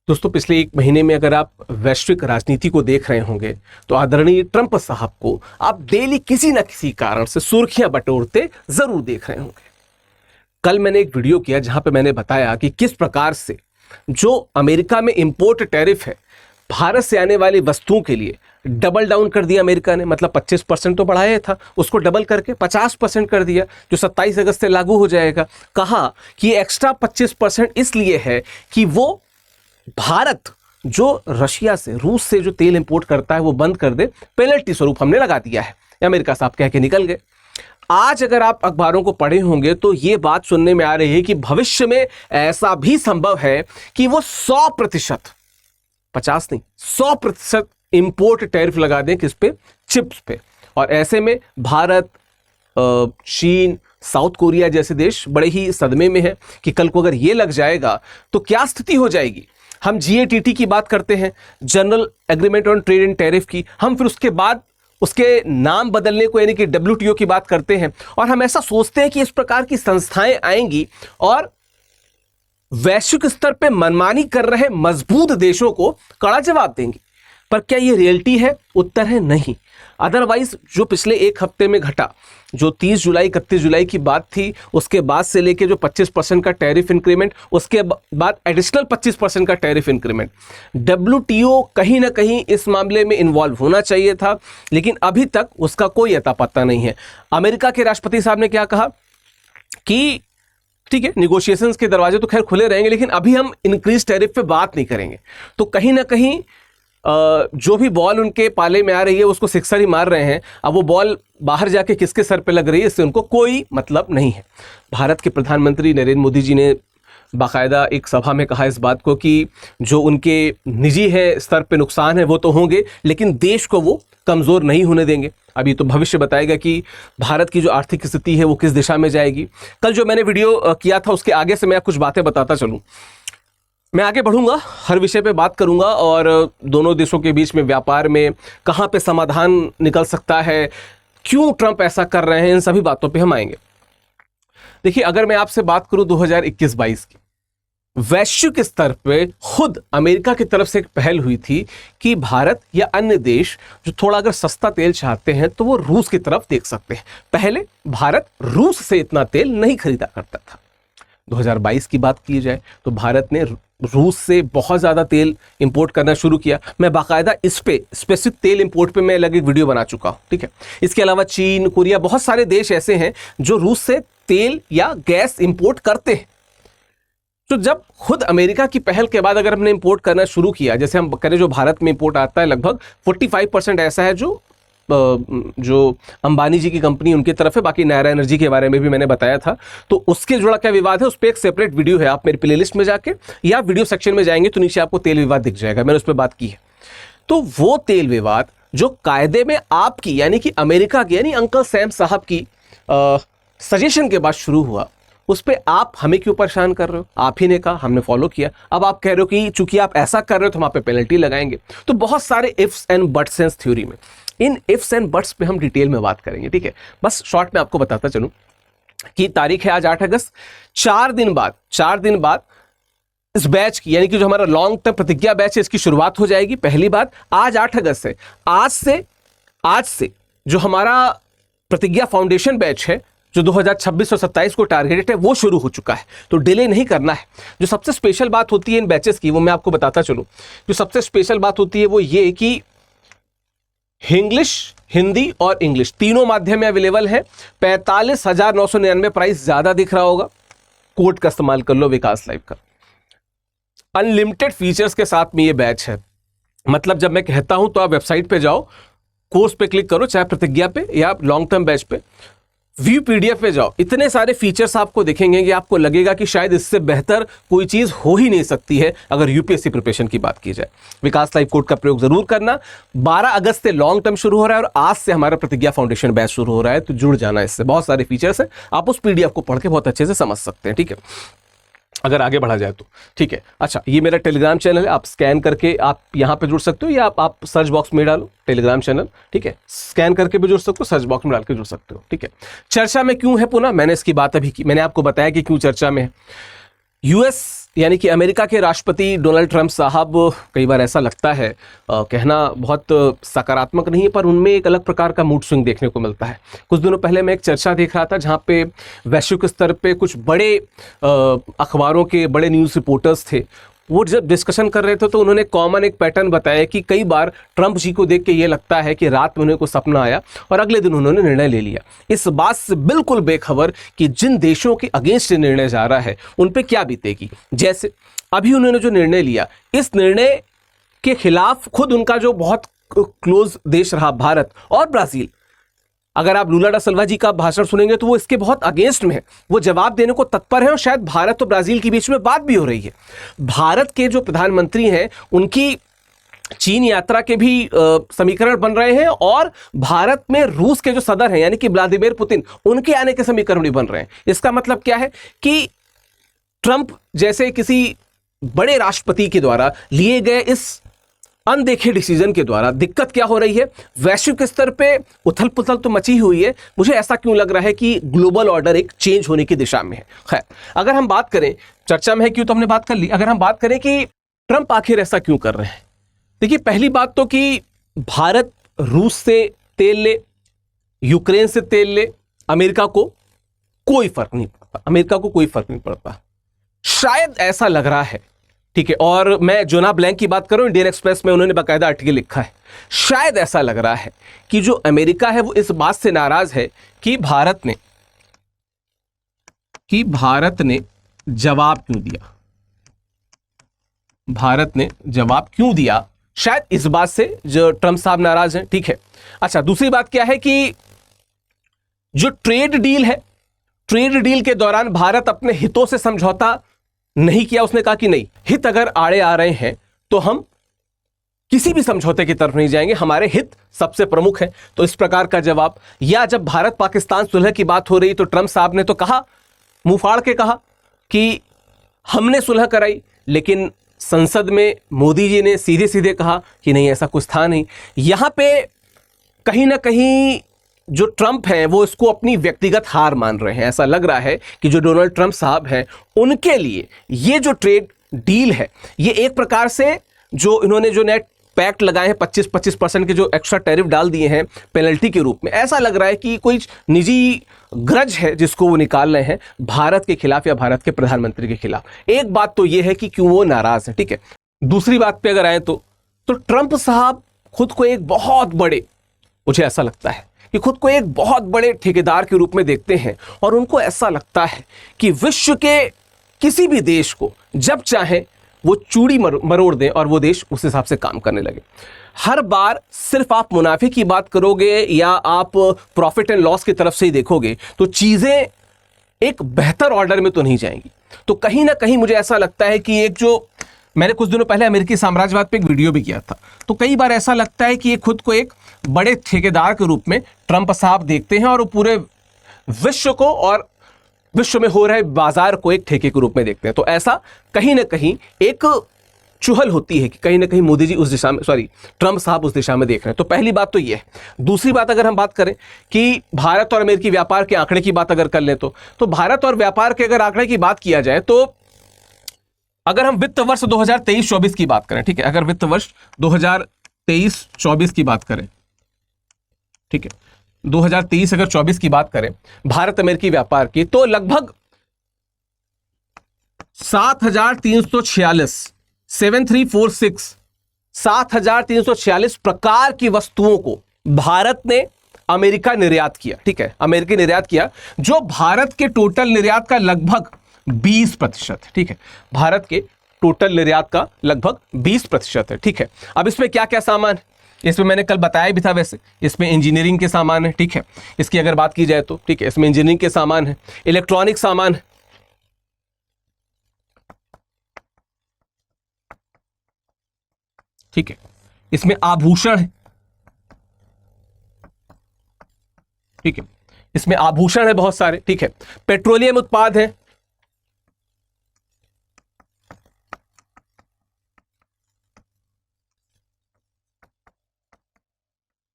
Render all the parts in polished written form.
दोस्तों, पिछले एक महीने में अगर आप वैश्विक राजनीति को देख रहे होंगे तो आदरणीय ट्रंप साहब को आप डेली किसी न किसी कारण से सुर्खियां बटोरते जरूर देख रहे होंगे। कल मैंने एक वीडियो किया जहां पे मैंने बताया कि किस प्रकार से जो अमेरिका में इंपोर्ट टैरिफ है भारत से आने वाली वस्तुओं के लिए डबल डाउन कर दिया अमेरिका ने। मतलब 25% तो बढ़ाया था, उसको डबल करके 50% कर दिया, जो 27 अगस्त से लागू हो जाएगा। कहा कि एक्स्ट्रा 25% इसलिए है कि वो भारत जो रशिया से, रूस से जो तेल इंपोर्ट करता है वो बंद कर दे, पेनल्टी स्वरूप हमने लगा दिया है। अमेरिका साहब कह के निकल गए। आज अगर आप अखबारों को पढ़े होंगे तो ये बात सुनने में आ रही है कि भविष्य में ऐसा भी संभव है कि वो 100%, 50 नहीं 100% इंपोर्ट टैरिफ लगा दें। किस पे? चिप्स पे। और ऐसे में भारत, चीन, साउथ कोरिया जैसे देश बड़े ही सदमे में है कि कल को अगर ये लग जाएगा तो क्या स्थिति हो जाएगी। हम GATT की बात करते हैं, general agreement on trade and tariff की, हम फिर उसके बाद उसके नाम बदलने को यानी कि WTO की बात करते हैं, और हम ऐसा सोचते हैं कि इस प्रकार की संस्थाएं आएंगी और वैश्विक स्तर पे मनमानी कर रहे मजबूत देशों को कड़ा जवाब देंगी। पर क्या ये रियलिटी है? उत्तर है नहीं। अदरवाइज जो पिछले एक हफ्ते में घटा, जो 30 जुलाई 31 जुलाई की बात थी, उसके बाद से लेके जो 25% का टैरिफ इंक्रीमेंट, उसके बाद एडिशनल 25% का टैरिफ इंक्रीमेंट, WTO कहीं ना कहीं इस मामले में इन्वॉल्व होना चाहिए था, लेकिन अभी तक उसका कोई अता पत्ता नहीं है। अमेरिका के राष्ट्रपति साहब ने क्या कहा कि ठीक है, निगोशिएशंस के दरवाजे तो खैर खुले रहेंगे, लेकिन अभी हम इंक्रीज टैरिफ पे बात नहीं करेंगे। तो कहीं ना कहीं जो भी बॉल उनके पाले में आ रही है उसको सिक्सर ही मार रहे हैं। अब वो बॉल बाहर जाके किसके सर पे लग रही है इससे उनको कोई मतलब नहीं है। भारत के प्रधानमंत्री नरेंद्र मोदी जी ने बाकायदा एक सभा में कहा इस बात को कि जो उनके निजी है स्तर पे नुकसान है वो तो होंगे, लेकिन देश को वो कमज़ोर नहीं होने देंगे। अभी तो भविष्य बताएगा कि भारत की जो आर्थिक स्थिति है वो किस दिशा में जाएगी। कल जो मैंने वीडियो किया था उसके आगे से मैं कुछ बातें बताता चलूँ। मैं आगे बढ़ूंगा, हर विषय पे बात करूंगा, और दोनों देशों के बीच में व्यापार में कहां पे समाधान निकल सकता है, क्यों ट्रंप ऐसा कर रहे हैं, इन सभी बातों पे हम आएंगे। देखिए, अगर मैं आपसे बात करूं 2021-22 की, वैश्विक स्तर पे खुद अमेरिका की तरफ से एक पहल हुई थी कि भारत या अन्य देश जो थोड़ा अगर सस्ता तेल चाहते हैं तो वो रूस की तरफ देख सकते हैं। पहले भारत रूस से इतना तेल नहीं खरीदा करता था। 2022 की बात की जाए तो भारत ने रूस से बहुत ज़्यादा तेल इंपोर्ट करना शुरू किया। मैं बाकायदा इस पे स्पेसिफिक तेल इंपोर्ट पे मैं अलग एक वीडियो बना चुका हूँ, ठीक है। इसके अलावा चीन, कोरिया, बहुत सारे देश ऐसे हैं जो रूस से तेल या गैस इंपोर्ट करते हैं। तो जब खुद अमेरिका की पहल के बाद अगर हमने इंपोर्ट करना शुरू किया, जैसे हम करें जो भारत में इंपोर्ट आता है लगभग 45% ऐसा है जो अंबानी जी की कंपनी उनकी तरफ है, बाकी नायरा एनर्जी के बारे में भी मैंने बताया था। तो उसके जुड़ा क्या विवाद है उस पर एक सेपरेट वीडियो है, आप मेरी प्लेलिस्ट में जाके या वीडियो सेक्शन में जाएंगे तो नीचे आपको तेल विवाद दिख जाएगा, मैंने उस पर बात की है। तो वो तेल विवाद जो कायदे में आपकी यानी कि अमेरिका की यानी अंकल सैम साहब की सजेशन के बाद शुरू हुआ, उस पर आप हमें क्यों परेशान कर रहे हो? आप ही ने कहा, हमने फॉलो किया। अब आप कह रहे हो कि चूंकि आप ऐसा कर रहे हो तो हम आप पे पेनल्टी लगाएंगे। तो बहुत सारे इफ्स एंड बट्स हैं थ्योरी में, इन इफ्स एंड बट्स पे हम डिटेल में बात करेंगे, ठीक है। बस शॉर्ट में आपको बताता चलूं कि तारीख है आज 8 अगस्त। 4 दिन बाद इस बैच की यानी कि जो हमारा लॉन्ग टर्म प्रतिज्ञा बैच है इसकी शुरुआत हो जाएगी। पहली बात, आज 8 अगस्त है। आज से जो हमारा प्रतिज्ञा फाउंडेशन बैच है जो 2026 और 27 को टारगेटेड है वो शुरू हो चुका है, तो डिले नहीं करना है। जो सबसे स्पेशल बात होती है इन बैचेस की वो मैं आपको बताता चलूं। जो सबसे स्पेशल बात होती है वो ये कि इंग्लिश, हिंदी और इंग्लिश तीनों माध्यम में अवेलेबल है। 45,999 प्राइस ज्यादा दिख रहा होगा, कोड का इस्तेमाल कर लो विकास लाइव का। अनलिमिटेड फीचर्स के साथ में ये बैच है। मतलब जब मैं कहता हूं तो आप वेबसाइट पे जाओ, कोर्स पे क्लिक करो, चाहे प्रतिज्ञा पे या लॉन्ग टर्म बैच पे, व्यू PDF पे जाओ, इतने सारे फीचर्स आपको दिखेंगे कि आपको लगेगा कि शायद इससे बेहतर कोई चीज हो ही नहीं सकती है अगर UPSC प्रिपरेशन की बात की जाए। विकास लाइव कोड का प्रयोग जरूर करना। 12 अगस्त से लॉन्ग टर्म शुरू हो रहा है और आज से हमारा प्रतिज्ञा फाउंडेशन बैच शुरू हो रहा है, तो जुड़ जाना इससे। बहुत सारे फीचर्स हैं, आप उस PDF को पढ़ के बहुत अच्छे से समझ सकते हैं, ठीक है, अगर आगे बढ़ा जाए तो, ठीक है। अच्छा, ये मेरा टेलीग्राम चैनल है, आप स्कैन करके आप यहाँ पे जुड़ सकते हो या आप सर्च बॉक्स में डालो टेलीग्राम चैनल, ठीक है। स्कैन करके भी जुड़ सकते हो, सर्च बॉक्स में डाल के जुड़ सकते हो, ठीक है। चर्चा में क्यों है पुनः, मैंने इसकी बात अभी की, मैंने आपको बताया कि क्यों चर्चा में है। US यानी कि अमेरिका के राष्ट्रपति डोनाल्ड ट्रंप साहब, कई बार ऐसा लगता है कहना बहुत सकारात्मक नहीं है, पर उनमें एक अलग प्रकार का मूड स्विंग देखने को मिलता है। कुछ दिनों पहले मैं एक चर्चा देख रहा था जहां पे वैश्विक स्तर पे कुछ बड़े अखबारों के बड़े न्यूज़ रिपोर्टर्स थे, वो जब डिस्कशन कर रहे थे तो उन्होंने कॉमन एक पैटर्न बताया कि कई बार ट्रंप जी को देख के ये लगता है कि रात में उन्हें को सपना आया और अगले दिन उन्होंने निर्णय ले लिया, इस बात से बिल्कुल बेखबर कि जिन देशों के अगेंस्ट निर्णय जा रहा है उन पे क्या बीतेगी। जैसे अभी उन्होंने जो निर्णय लिया, इस निर्णय के खिलाफ खुद उनका जो बहुत क्लोज देश रहा भारत और ब्राजील, अगर आप लूला डा सिल्वा जी का भाषण सुनेंगे तो वो इसके बहुत अगेंस्ट में है, वो जवाब देने को तत्पर है और शायद भारत और ब्राजील के बीच में बात भी हो रही है। भारत के जो प्रधानमंत्री हैं उनकी चीन यात्रा के भी समीकरण बन रहे हैं और भारत में रूस के जो सदर हैं यानी कि व्लादिमीर पुतिन, उनके आने के समीकरण भी बन रहे हैं। इसका मतलब क्या है कि ट्रंप जैसे किसी बड़े राष्ट्रपति के द्वारा लिए गए इस अनदेखे डिसीजन के द्वारा दिक्कत क्या हो रही है, वैश्विक स्तर पे उथल पुथल तो मची हुई है। मुझे ऐसा क्यों लग रहा है कि ग्लोबल ऑर्डर एक चेंज होने की दिशा में है। खैर, अगर हम बात करें, चर्चा में है क्यों तो हमने बात कर ली, अगर हम बात करें कि ट्रंप आखिर ऐसा क्यों कर रहे हैं, देखिए पहली बात तो कि भारत रूस से तेल ले, यूक्रेन से तेल ले, अमेरिका को कोई फर्क नहीं पड़ता, अमेरिका को कोई फर्क नहीं पड़ता, शायद ऐसा लग रहा है, ठीक है। और मैं जोना ब्लैंक की बात करूं, इंडियन एक्सप्रेस में उन्होंने बाकायदा आर्टिकल लिखा है, शायद ऐसा लग रहा है कि जो अमेरिका है वो इस बात से नाराज है कि भारत ने जवाब क्यों दिया, भारत ने जवाब क्यों दिया, शायद इस बात से जो ट्रंप साहब नाराज हैं, ठीक है। अच्छा, दूसरी बात क्या है कि जो ट्रेड डील है, ट्रेड डील के दौरान भारत अपने हितों से समझौता नहीं किया। उसने कहा कि नहीं, हित अगर आड़े आ रहे हैं तो हम किसी भी समझौते की तरफ नहीं जाएंगे, हमारे हित सबसे प्रमुख है। तो इस प्रकार का जवाब। या जब भारत पाकिस्तान सुलह की बात हो रही तो ट्रंप साहब ने तो कहा, मुंह फाड़ के कहा कि हमने सुलह कराई, लेकिन संसद में मोदी जी ने सीधे सीधे कहा कि नहीं, ऐसा कुछ था नहीं। यहां पे कहीं ना कहीं जो ट्रंप हैं वो इसको अपनी व्यक्तिगत हार मान रहे हैं। ऐसा लग रहा है कि जो डोनाल्ड ट्रंप साहब हैं उनके लिए ये जो ट्रेड डील है, ये एक प्रकार से जो इन्होंने जो नेट पैक्ट लगाए हैं 25% के जो एक्स्ट्रा टैरिफ डाल दिए हैं पेनल्टी के रूप में, ऐसा लग रहा है कि कोई निजी ग्रज है जिसको वो निकाल रहे हैं भारत के खिलाफ या भारत के प्रधानमंत्री के खिलाफ। एक बात तो ये है कि क्यों वो नाराज है, ठीक है। दूसरी बात पे अगर आए तो ट्रंप साहब खुद को एक बहुत बड़े, मुझे ऐसा लगता है कि खुद को एक बहुत बड़े ठेकेदार के रूप में देखते हैं और उनको ऐसा लगता है कि विश्व के किसी भी देश को जब चाहे वो चूड़ी मरोड़ दें और वो देश उस हिसाब से काम करने लगे। हर बार सिर्फ आप मुनाफे की बात करोगे या आप प्रॉफिट एंड लॉस की तरफ से ही देखोगे तो चीजें एक बेहतर ऑर्डर में तो नहीं जाएंगी। तो कहीं ना कहीं मुझे ऐसा लगता है कि एक जो मैंने कुछ दिनों पहले अमेरिकी साम्राज्यवाद पे एक वीडियो भी किया था, तो कई बार ऐसा लगता है कि ये खुद को एक बड़े ठेकेदार के रूप में ट्रंप साहब देखते हैं और वो पूरे विश्व को और विश्व में हो रहे बाजार को एक ठेके के रूप में देखते हैं। तो ऐसा कहीं ना कहीं एक चुहल होती है कि कहीं ना कहीं मोदी जी उस दिशा में, ट्रंप साहब उस दिशा में देख रहे हैं। तो पहली बात तो ये है। दूसरी बात अगर हम बात करें कि भारत और अमेरिकी व्यापार के आंकड़े की बात अगर कर लें तो भारत और व्यापार के अगर आंकड़े की बात किया जाए तो अगर हम वित्त वर्ष 2023-24 की बात करें, ठीक है, अगर वित्त वर्ष 2023-24 की बात करें, ठीक है, 2023 अगर 24 की बात करें भारत अमेरिकी व्यापार की, तो लगभग 7,346 प्रकार की वस्तुओं को भारत ने अमेरिका निर्यात किया, ठीक है, अमेरिकी निर्यात किया, जो भारत के टोटल निर्यात का लगभग 20%, ठीक है, भारत के टोटल निर्यात का लगभग 20% है, ठीक है। अब इसमें क्या क्या सामान है, इसमें मैंने कल बताया भी था, वैसे इसमें इंजीनियरिंग के सामान है, ठीक है, इसकी अगर बात की जाए तो, ठीक है, इसमें इंजीनियरिंग के सामान है, इलेक्ट्रॉनिक सामान है, ठीक है, इसमें आभूषण है, ठीक है, इसमें आभूषण है बहुत सारे, ठीक है, पेट्रोलियम उत्पाद है,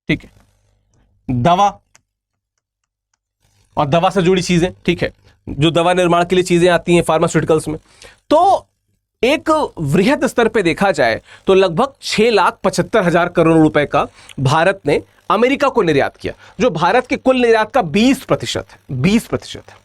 ठीक है, दवा और दवा से जुड़ी चीजें, ठीक है, जो दवा निर्माण के लिए चीजें आती हैं फार्मास्यूटिकल्स में। तो एक वृहद स्तर पे देखा जाए तो लगभग 6,75,000 करोड़ रुपए का भारत ने अमेरिका को निर्यात किया, जो भारत के कुल निर्यात का 20% है। 20% है।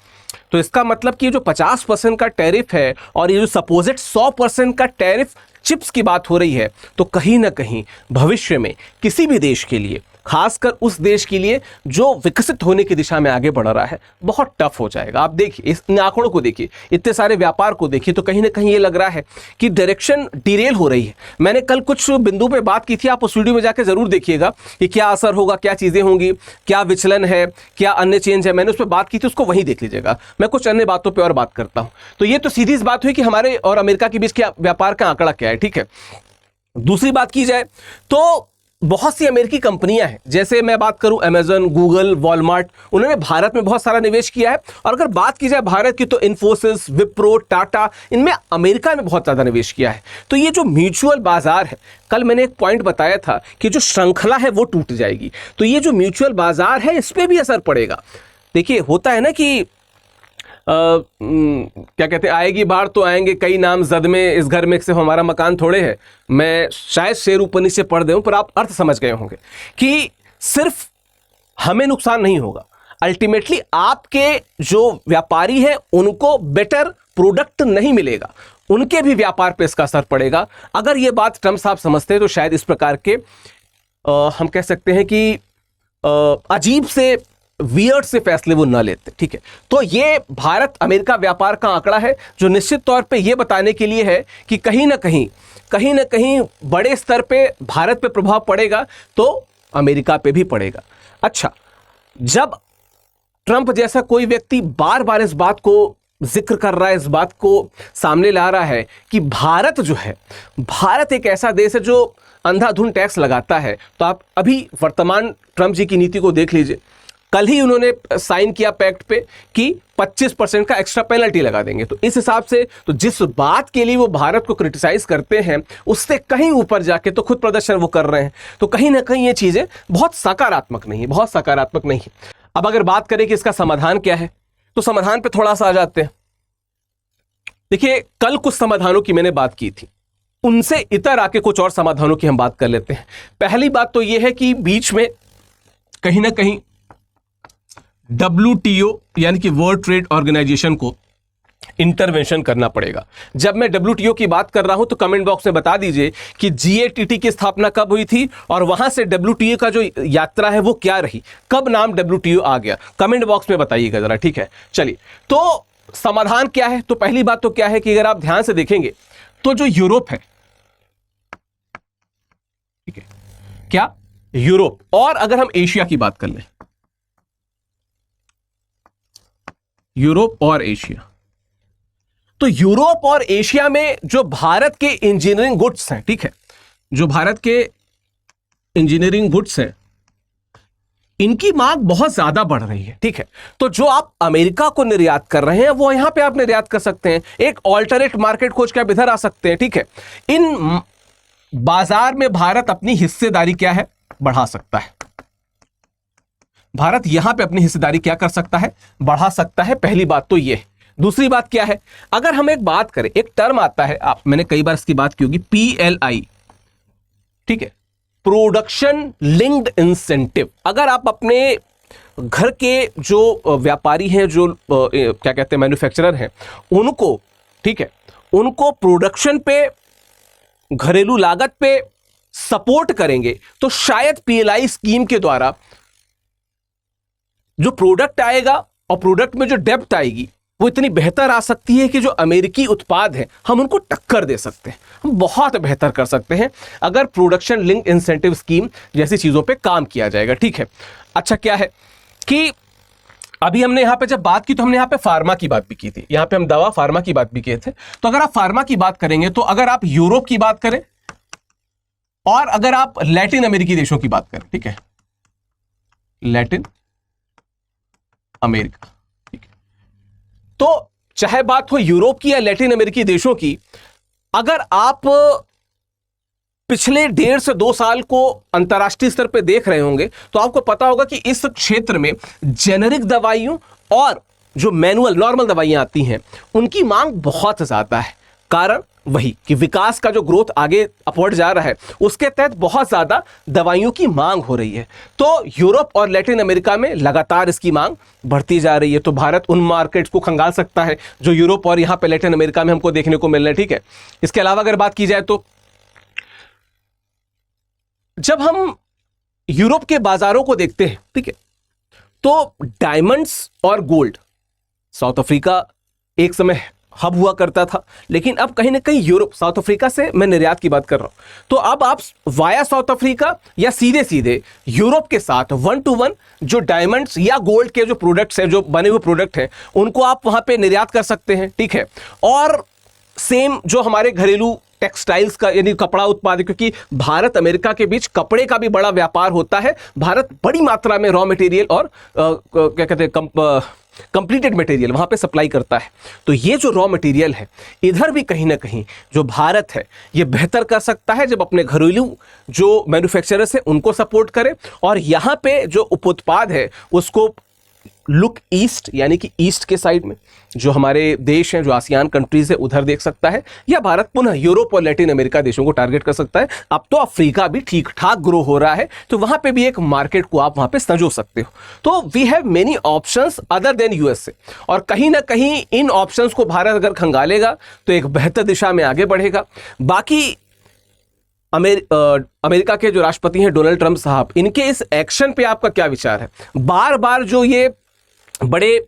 तो इसका मतलब कि जो 50% का टैरिफ है और ये जो सपोजिट 100% का टैरिफ चिप्स की बात हो रही है, तो कहीं ना कहीं भविष्य में किसी भी देश के लिए, खासकर उस देश के लिए जो विकसित होने की दिशा में आगे बढ़ रहा है, बहुत टफ हो जाएगा। आप देखिए, इन आंकड़ों को देखिए, इतने सारे व्यापार को देखिए, तो कहीं ना कहीं ये लग रहा है कि डायरेक्शन डिरेल हो रही है। मैंने कल कुछ बिंदु पे बात की थी, आप उस वीडियो में जाकर जरूर देखिएगा कि क्या असर होगा, क्या चीजें होंगी, क्या विचलन है, क्या अन्य चेंज है। मैंने उस पर बात की थी, उसको वहीं देख लीजिएगा। मैं कुछ अन्य बातों पर और बात करता हूं। तो ये तो सीधी सी बात हुई कि हमारे और अमेरिका के बीच के व्यापार का आंकड़ा क्या है, ठीक है। दूसरी बात की जाए तो बहुत सी अमेरिकी कंपनियां हैं, जैसे मैं बात करूं अमेजन, गूगल, वॉलमार्ट, उन्होंने भारत में बहुत सारा निवेश किया है। और अगर बात की जाए भारत की तो इन्फोसिस, विप्रो, टाटा, इनमें अमेरिका में बहुत ज्यादा निवेश किया है। तो ये जो म्यूचुअल बाजार है, कल मैंने एक पॉइंट बताया था कि जो श्रृंखला है वो टूट जाएगी, तो ये जो म्यूचुअल बाजार है इस पर भी असर पड़ेगा। देखिए, होता है ना कि क्या कहते हैं, आएगी बाढ़ तो आएंगे कई नाम जद में, इस घर में सिर्फ हमारा मकान थोड़े है। मैं शायद शेर उपनिषद से पढ़ दूं, पर आप अर्थ समझ गए होंगे कि सिर्फ हमें नुकसान नहीं होगा, अल्टीमेटली आपके जो व्यापारी हैं उनको बेटर प्रोडक्ट नहीं मिलेगा, उनके भी व्यापार पे इसका असर पड़ेगा। अगर ये बात ट्रंप साहब समझते हैं तो शायद इस प्रकार के हम कह सकते हैं कि अजीब से वियर्ड से फैसले वो न लेते, ठीक है। तो ये भारत अमेरिका व्यापार का आंकड़ा है जो निश्चित तौर पे ये बताने के लिए है कि कहीं ना कहीं बड़े स्तर पे भारत पे प्रभाव पड़ेगा तो अमेरिका पे भी पड़ेगा। अच्छा, जब ट्रंप जैसा कोई व्यक्ति बार बार इस बात को जिक्र कर रहा है, इस बात को सामने ला रहा है कि भारत जो है, भारत एक ऐसा देश है जो अंधाधुंध टैक्स लगाता है, तो आप अभी वर्तमान ट्रंप जी की नीति को देख लीजिए। कल ही उन्होंने साइन किया पैक्ट पे कि 25% का एक्स्ट्रा पेनल्टी लगा देंगे। तो इस हिसाब से तो जिस बात के लिए वो भारत को क्रिटिसाइज करते हैं उससे कहीं ऊपर जाके तो खुद प्रदर्शन वो कर रहे हैं। तो कहीं ना कहीं ये चीजें बहुत सकारात्मक नहीं है, बहुत सकारात्मक नहीं है। अब अगर बात करें कि इसका समाधान क्या है, तो समाधान पे थोड़ा सा आ जाते हैं। देखिए, कल कुछ समाधानों की मैंने बात की थी, उनसे इतर आके कुछ और समाधानों की हम बात कर लेते हैं। पहली बात तो यह है कि बीच में कहीं ना कहीं WTO यानी कि वर्ल्ड ट्रेड ऑर्गेनाइजेशन को इंटरवेंशन करना पड़ेगा। जब मैं WTO की बात कर रहा हूं तो कमेंट बॉक्स में बता दीजिए कि GATT की स्थापना कब हुई थी और वहां से WTO का जो यात्रा है वो क्या रही, कब नाम WTO आ गया, कमेंट बॉक्स में बताइएगा जरा, ठीक है। चलिए, तो समाधान क्या है? तो पहली बात तो क्या है कि अगर आप ध्यान से देखेंगे तो जो यूरोप है, ठीक है, क्या यूरोप, और अगर हम एशिया की बात कर लें, यूरोप और एशिया, तो यूरोप और एशिया में जो भारत के इंजीनियरिंग गुड्स हैं, ठीक है, जो भारत के इंजीनियरिंग गुड्स हैं, इनकी मांग बहुत ज्यादा बढ़ रही है, ठीक है। तो जो आप अमेरिका को निर्यात कर रहे हैं वो यहां पे आप निर्यात कर सकते हैं, एक ऑल्टरनेट मार्केट खोज के आप इधर आ सकते हैं, ठीक है। इन बाजार में भारत अपनी हिस्सेदारी क्या है, बढ़ा सकता है। भारत यहां पे अपनी हिस्सेदारी क्या कर सकता है, बढ़ा सकता है। पहली बात तो ये। दूसरी बात क्या है, अगर हम एक बात करें, एक टर्म आता है, मैंने कई बार इसकी बात की होगी, PLI, ठीक है, प्रोडक्शन लिंक्ड इंसेंटिव। अगर आप अपने घर के जो व्यापारी हैं, जो क्या कहते हैं मैन्युफैक्चरर हैं, उनको, ठीक है, उनको प्रोडक्शन पे, घरेलू लागत पे सपोर्ट करेंगे तो शायद PLI स्कीम के द्वारा जो प्रोडक्ट आएगा और प्रोडक्ट में जो डेप्थ आएगी वो इतनी बेहतर आ सकती है कि जो अमेरिकी उत्पाद है हम उनको टक्कर दे सकते हैं, हम बहुत बेहतर कर सकते हैं अगर प्रोडक्शन लिंक इंसेंटिव स्कीम जैसी चीजों पे काम किया जाएगा, ठीक है। अच्छा, क्या है कि अभी हमने यहां पे जब बात की तो हमने यहां पे फार्मा की बात भी की थी, यहां पे हम दवा फार्मा की बात भी किए थे। तो अगर आप फार्मा की बात करेंगे, तो अगर आप यूरोप की बात करें और अगर आप लैटिन अमेरिकी देशों की बात करें, ठीक है, लैटिन अमेरिका, ठीक है, तो चाहे बात हो यूरोप की या लैटिन अमेरिकी देशों की, अगर आप पिछले 1.5 से 2 साल को अंतर्राष्ट्रीय स्तर पे देख रहे होंगे तो आपको पता होगा कि इस क्षेत्र में जेनेरिक दवाइयों और जो मैनुअल नॉर्मल दवाइयां आती हैं उनकी मांग बहुत ज्यादा है। कारण वही कि विकास का जो ग्रोथ आगे अपवर्ड जा रहा है उसके तहत बहुत ज्यादा दवाइयों की मांग हो रही है। तो यूरोप और लैटिन अमेरिका में लगातार इसकी मांग बढ़ती जा रही है। तो भारत उन मार्केट्स को खंगाल सकता है जो यूरोप और यहां पे लैटिन अमेरिका में हमको देखने को मिल रहे हैं। ठीक है, इसके अलावा अगर बात की जाए तो जब हम यूरोप के बाजारों को देखते हैं, ठीक है, तो डायमंड्स और गोल्ड, साउथ अफ्रीका एक समय हब हुआ करता था, लेकिन अब कहीं ना कहीं यूरोप, साउथ अफ्रीका से मैं निर्यात की बात कर रहा हूं, तो अब आप वाया साउथ अफ्रीका या सीधे सीधे यूरोप के साथ 1 to 1 जो डायमंड्स या गोल्ड के जो प्रोडक्ट्स हैं, जो बने हुए प्रोडक्ट हैं, उनको आप वहां पे निर्यात कर सकते हैं। ठीक है, और सेम जो हमारे घरेलू टेक्सटाइल्स का यानी कपड़ा उत्पादक, क्योंकि भारत अमेरिका के बीच कपड़े का भी बड़ा व्यापार होता है, भारत बड़ी मात्रा में रॉ मटेरियल और क्या कहते हैं कंप्लीटेड मटेरियल वहां पे सप्लाई करता है। तो ये जो रॉ मटेरियल है इधर भी कहीं ना कहीं जो भारत है ये बेहतर कर सकता है जब अपने घरेलू जो मैन्युफैक्चरर्स है उनको सपोर्ट करे, और यहां पे जो उपोत्पाद है उसको लुक ईस्ट यानी कि ईस्ट के साइड में जो हमारे देश हैं, जो आसियान कंट्रीज है, उधर देख सकता है, या भारत पुनः यूरोप और लैटिन अमेरिका देशों को टारगेट कर सकता है। अब तो अफ्रीका भी ठीक ठाक ग्रो हो रहा है, तो वहां पे भी एक मार्केट को आप वहां पे संजो सकते हो। तो we have many options other than USA, और कहीं ना कहीं इन ऑप्शंस को भारत अगर खंगालेगा तो एक बेहतर दिशा में आगे बढ़ेगा। बाकी अमेरिका के जो राष्ट्रपति हैं डोनाल्ड ट्रंप साहब, इनके इस एक्शन पे आपका क्या विचार है? बार बार जो ये बड़े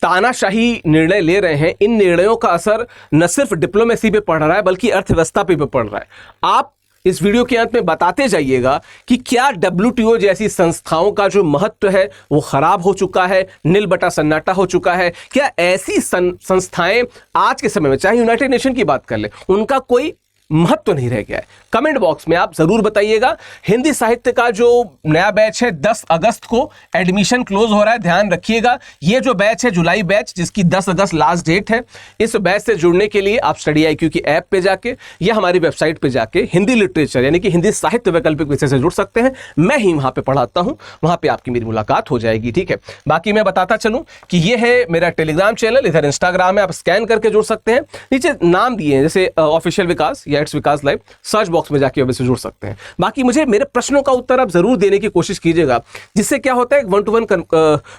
तानाशाही निर्णय ले रहे हैं, इन निर्णयों का असर न सिर्फ डिप्लोमेसी पे पड़ रहा है बल्कि अर्थव्यवस्था पे भी पड़ रहा है। आप इस वीडियो के अंत में बताते जाइएगा कि क्या WTO जैसी संस्थाओं का जो महत्व है वो खराब हो चुका है, नील बटा सन्नाटा हो चुका है? क्या ऐसी संस्थाएं आज के समय में, चाहे यूनाइटेड नेशन की बात कर ले, उनका कोई महत्व तो नहीं रह गया है? कमेंट बॉक्स में आप जरूर बताइएगा। हिंदी साहित्य का जो नया बैच है 10 अगस्त को एडमिशन क्लोज हो रहा है, ध्यान रखिएगा। ये जो बैच है जुलाई बैच, जिसकी 10 अगस्त लास्ट डेट है, इस बैच से जुड़ने के लिए आप स्टडी IQ की ऐप पे जाके या हमारी वेबसाइट पे जाके हिंदी लिटरेचर यानी कि हिंदी साहित्य वैकल्पिक विषय से जुड़ सकते हैं। मैं ही वहां पे पढ़ाता हूं, वहां पे आपकी मेरी मुलाकात हो जाएगी। ठीक है, बाकी मैं बताता चलूं कि ये है मेरा टेलीग्राम चैनल, इधर इंस्टाग्राम है, आप स्कैन करके जुड़ सकते हैं। नीचे नाम दिए हैं जैसे ऑफिशियल विकास या it's Vikas live, search box में जाके वैसे जुड़ सकते हैं। बाकी मुझे मेरे प्रश्नों का उत्तर आप जरूर देने की कोशिश कीजिएगा, जिससे क्या होता है, 1 to 1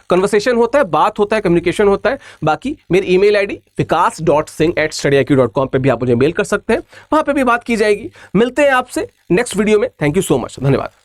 कन्वर्सेशन होता है, बात होता है, कम्युनिकेशन होता है। बाकी मेरी ईमेल ID vikas.singh@studyiq.com पे भी आप मुझे मेल कर सकते हैं, वहां पे भी बात की जाएगी। मिलते हैं आपसे नेक्स्ट वीडियो में। थैंक यू सो मच, धन्यवाद।